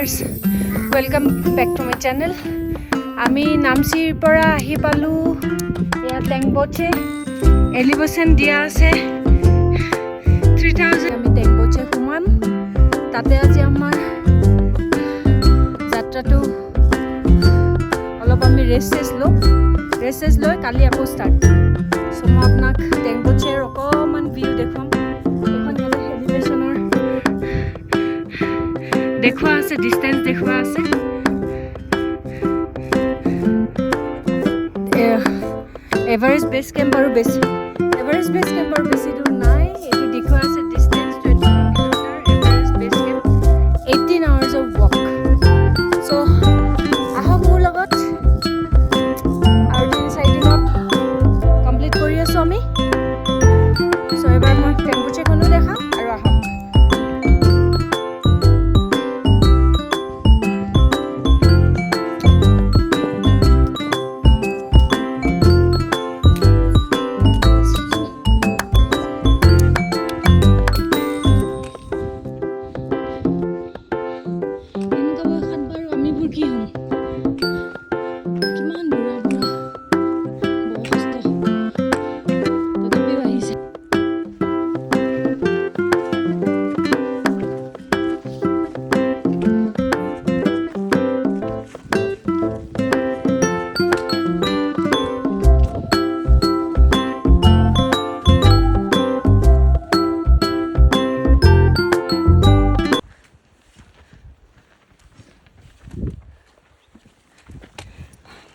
Viewers welcome back to my channel. আমি নামচিৰ পৰা আহি পালোঁ। এয়া টেংবোচে এলিভেশ্যন দিয়া আছে 3000। আমি টেংবোচে সোমাম। তাতে আজি আমাৰ যাত্ৰাটো অলপ আমি ৰেষ্ট লৈ কালি আকৌ ষ্টাৰ্ট। চ' মই আপোনাক টেংবোচেৰ অকণমান ভিউ দেখুৱাম। এইখন এলিভেশ্যনৰ দেখুৱা আছে, ডিষ্টেঞ্চ দেখুৱা আছে। এভাৰেষ্ট বেছ কেম্প আৰু বেছি দূৰ নাই। এইটো দেখুৱা আছে distance 21 kilometre. Everest base camp 18 hours of walk। চ' আহক মোৰ লগত, আৰু 3-4 দিনত কমপ্লিট কৰি আছোঁ আমি। চ' এবাৰ মই টেংবোচেখনো দেখাম আৰু আহক।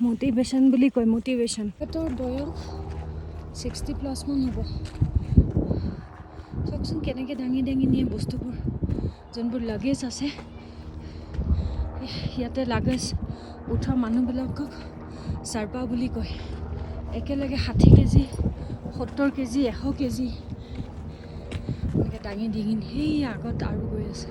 মটিভেশ্যন বুলি কয়, মটিভেশ্যন। তোৰ বয়স 60+ মান হ'ব। চাওকচোন কেনেকৈ দাঙি নিয়ে বস্তুবোৰ, যোনবোৰ লাগেজ আছে। ইয়াতে লাগেজ উঠোৱা মানুহবিলাকক চাৰ্পা বুলি কয়। একেলগে 60 কেজি, 70 কেজি, 100 কেজি এনেকৈ দাঙি সেই আগত আৰু গৈ আছে।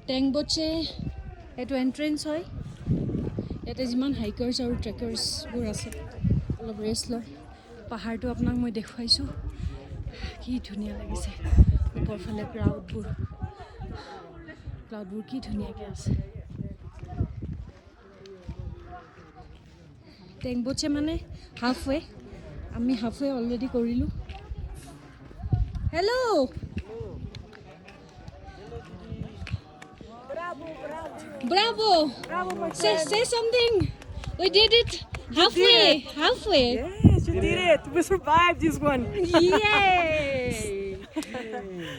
টেংবোচে এইটো এণ্ট্ৰেঞ্চ হয়। ইয়াতে যিমান হাইকাৰ্ছ আৰু ট্ৰেকাৰ্ছবোৰ আছে অলপ ৰেষ্ট লয়। পাহাৰটো আপোনাক মই দেখুৱাইছোঁ, কি ধুনীয়া লাগিছে। ওপৰফালে ক্লাউডবোৰ কি ধুনীয়াকৈ আছে। টেংবোচে মানে হাফৱে। আমি হাফৱে অলৰেডি কৰিলোঁ। Hello' Bravo! Say something. We did it halfway. Yes, you did it. We survived this one. Yay!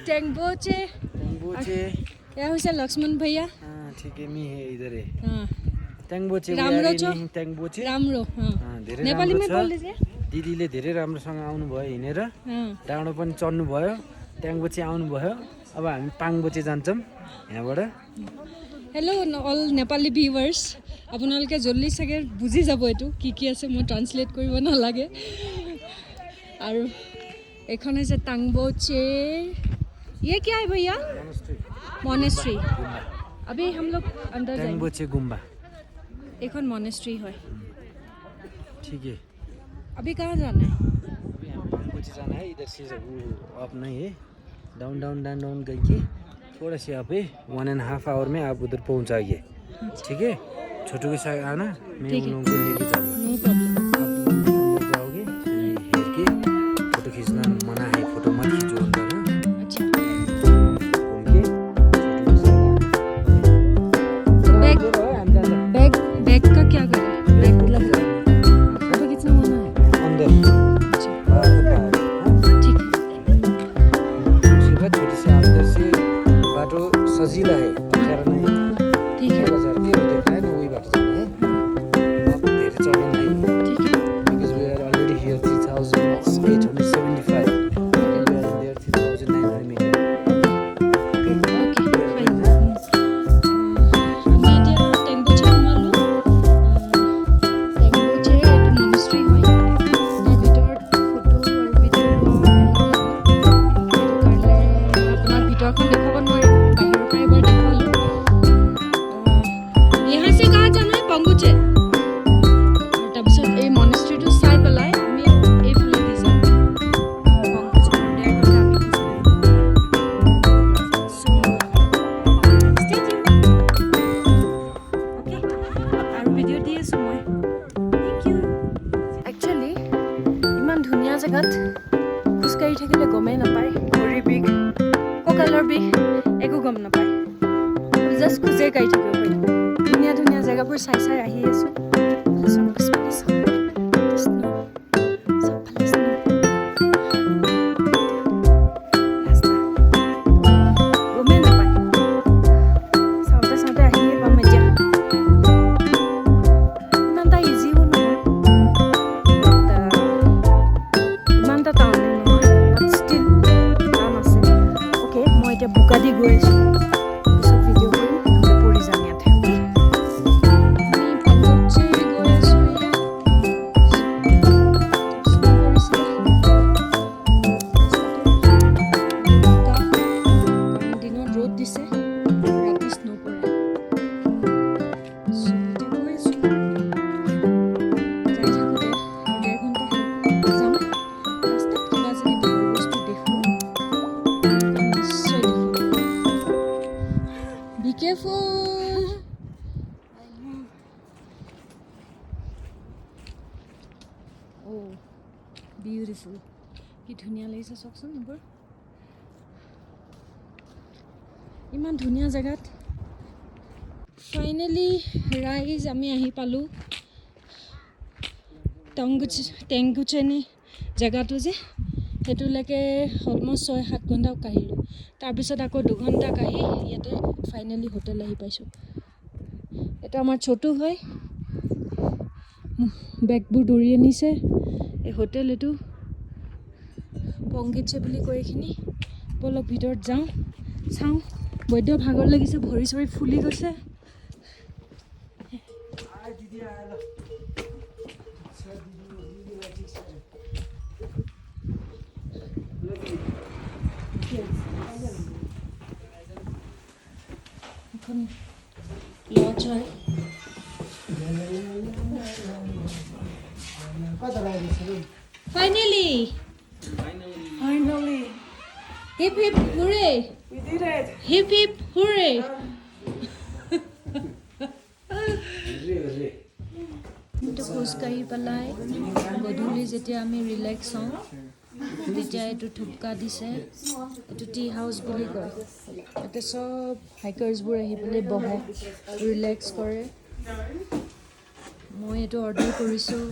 टेंगबोचे यहाँ हुआ लक्ष्मण भैया। हाँ ठीक है, मी है इधर है। हाँ टेंगबोचे राम्रो छ। टेंगबोचे राम्रो। हाँ धेरै नेपाली में राम्रो बोल छ। दीजिए। दिदीले धेरै राम्रोसँग आउनु भयो हिँडेर। हाँ डाँडो पनि चढ्नु भयो, टेंगबोचे आउनु भयो। अब हामी पाङबोचे जान्छौँ यहाँबाट। হেল্ল' অল নেপালী ভিউৱাৰ্ছ, আপোনালোকে জল্দি চাগে বুজি যাব এইটো কি আছে। মই ট্ৰান্সলেট কৰিব নালাগে। আৰু এইখন হৈছে टेंगबोचे। ये क्या है भैया? मॉनेस्ट्री। अभी हम लोग अंदर जाएंगे। टेंगबोचे गुम्बा এইখন मॉनेस्ट्री है। ठीक है, अभी कहाँ जाना है? अभी हम पाङबोचे जाना है। इधर से अप नहीं है, डाउन करके थोड़ा से आप 1.5 hour में आप उधर पहुंच जाइए। ठीक है, छोटू के साथ आना, मैं उन लोगों को लेके जाऊंगा। No problem. आप अंदर जाओगे, हेर के फोटो खींचना मना है, फोटो मत खींचो अंदर। अच्छा घूम के छोटू के साथ आना। बैग का क्या करें? बैग लगा फोटो खींचना मना है अंदर। अच्छा हाँ? ठीक है। उसके बाद छोटी से अंदर से बाटो सजिला है, अप्ठ्यारो नहीं है। ठीक है। थोड़ा सा के देखाए ना, वही बाटो जाना है। अब धेरै चढ्नु জেগাত খোজকাঢ়ি থাকিলে গমেই নাপায় ভৰিৰ বিষ কঁকালৰ বিষ একো গম নাপায় জাষ্ট খোজেই কাঢ়ি থাকিব পাৰি ধুনীয়া ধুনীয়া জেগাবোৰ চাই চাই আহি আছোঁ বোকাদি গৈ আছোঁ পিছত ভিডিঅ' কৰিম নহ'লে পৰি যাম ইয়াতে গৈ আছোঁ দিনত ৰ'দ দিছে ৰাতি স্ন' পৰে গৈ আছোঁ যাই থাকোঁতে 1.5 ঘণ্টা যাম ৰাস্তাত কিবা যদি ভাল বস্তু দেখোঁ নিশ্চয় দেখিম Be careful. Oh, beautiful. কি ধুনীয়া লাগিছে চাওকচোন এইবোৰ ইমান ধুনীয়া জেগাত ফাইনেলি ৰাইজ আমি আহি পালোঁ টেংগুচেনি জেগাটো যে সেইটোলৈকে অলমষ্ট 6-7 ঘণ্টা কাঢ়িলোঁ তাৰপিছত আকৌ 2 ঘণ্টা কাঢ়ি ইয়াতে ফাইনেলি হোটেল আহি পাইছোঁ এইটো আমাৰ ছোটু হয় বেগবোৰ দৌৰি আনিছে এই হোটেল এইটো পংগিছে বুলি কয় এইখিনি বলক ভিতৰত যাওঁ চাওঁ বৈদ্য ভাগৰ লাগিছে ভৰি চৰি ফুলি গৈছে লজ হয় Finally! Hip hip hooray! We did it! Hip hip hooray! এইটো খোজকাঢ়ি পেলাই গধূলি যেতিয়া আমি ৰিলেক্স হওঁ তেতিয়া এইটো থুপকা দিছে এইটো টি হাউচ বুলি কয় ইয়াতে চব হাইকাৰ্ছবোৰ আহি পেলাই বহে ৰিলেক্স কৰে মই এইটো অৰ্ডাৰ কৰিছোঁ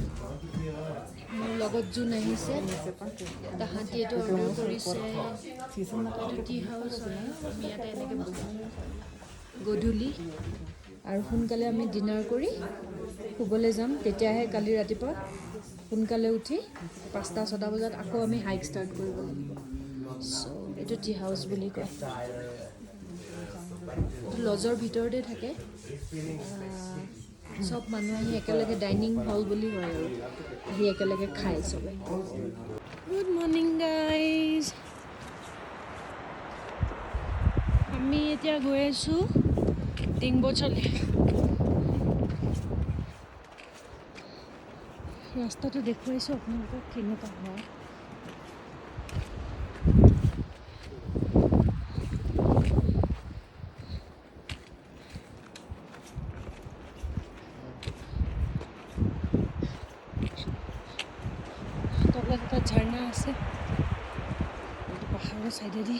মোৰ লগত যোন আহিছে তাহাঁতি এইটো অৰ্ডাৰ কৰিছে এইটো টি হাউচ হয় আমি ইয়াতে এনেকৈ বহোঁ গধূলি আৰু সোনকালে আমি ডিনাৰ কৰি শুবলৈ যাম তেতিয়াহে কালি ৰাতিপুৱা সোনকালে উঠি 5-6 বজাত আকৌ আমি হাইক ষ্টাৰ্ট কৰিব লাগিব চ' এইটো টি হাউচ বুলি কয় এইটো লজৰ ভিতৰতে থাকে চব মানুহ আহি একেলগে ডাইনিং হল বুলি কয় আৰু আহি একেলগে খায় চবে গুড মৰ্ণিং গাইজ আমি এতিয়া গৈ আছোঁ ডিংবচলে ৰাস্তাটো দেখুৱাইছোঁ আপোনালোকক কেনেকুৱা হয় তলত এটা ঝৰ্ণা আছে পাহাৰৰ চাইডেদি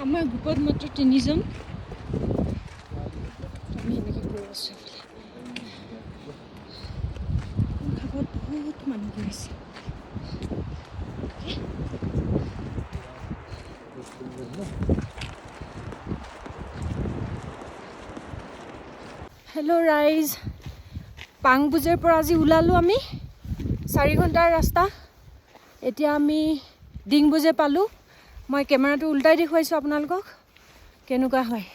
আমাৰ গ্ৰুপত মাত্ৰ 3জন আমি এনেকৈ গৈ আছোঁ ঘাটত বহুত মানুহ গৈছে হেল্ল' ৰাইজ পাংবুজেৰ পৰা আজি ওলালোঁ আমি 4 ঘণ্টাৰ ৰাস্তা এতিয়া আমি ডিংবুজে পালোঁ মই কেমেৰাটো উল্টাই দেখুৱাইছোঁ আপোনালোকক কেনেকুৱা হয়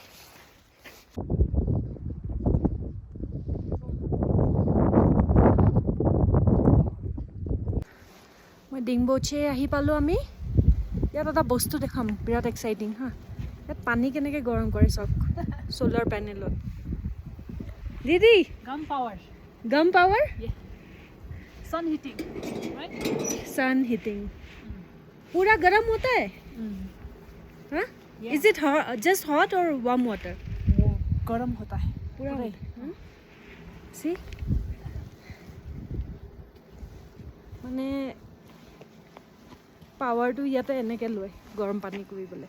মই ডিংবুজে আহি পালোঁ আমি ইয়াত এটা বস্তু দেখাম বিৰাট এক্সাইটিং হা ইয়াত পানী কেনেকৈ গৰম কৰে চাওক চ'লাৰ পেনেলত দিদি Gum power? Yeah. Sun heating, right? Sun hitting. पूरा गर्म होता है? हाँ? Yeah. Is it hot, just hot or warm water? वो गर्म होता है पूरा पूरे। See? মানে পাৱাৰটো ইয়াতে এনেকৈ লয় গৰম পানী কৰিবলৈ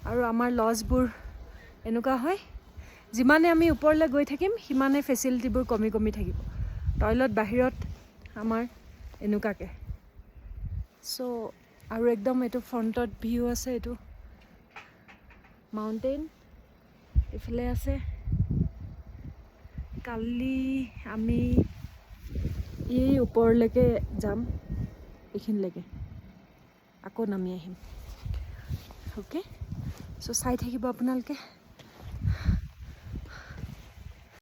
আৰু আমাৰ লজবোৰ এনেকুৱা হয় যিমানে আমি ওপৰলৈ গৈ থাকিম সিমানে ফেচিলিটিবোৰ কমি কমি থাকিব টয়লেট বাহিৰত আমাৰ এনেকুৱাকৈ চ' আৰু একদম এইটো ফ্ৰণ্টত ভিউ আছে এইটো মাউণ্টেইন এইফালে আছে কালি আমি এই ওপৰলৈকে যাম এইখিনিলৈকে আকৌ নামি আহিম অ'কে চ' চাই থাকিব আপোনালোকে